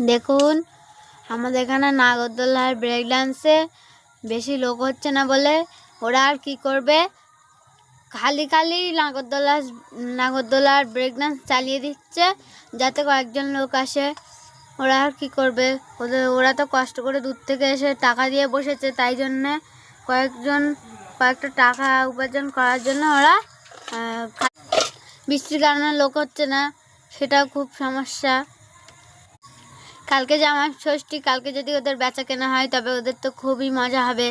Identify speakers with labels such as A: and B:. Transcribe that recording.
A: দেখুন আমাদের এখানে নাগরদোলার ব্রেক ডান্সে বেশি লোক হচ্ছে না বলে ওরা আর কি করবে, খালি নাগরদোলার ব্রেক ডান্স চালিয়ে দিচ্ছে যাতে কয়েকজন লোক আসে। ওরা আর কী করবে, ওরা তো কষ্ট করে দূর থেকে এসে টাকা দিয়ে বসেছে, তাই জন্যে কয়েকটা টাকা উপার্জন করার জন্য ওরা বৃষ্টির কারণে লোক হচ্ছে না, সেটাও খুব সমস্যা। কালকে জামাই ষষ্ঠী, কালকে যদি ওদের বেচা কেনা হয় তবে ওদের তো খুবই মজা হবে।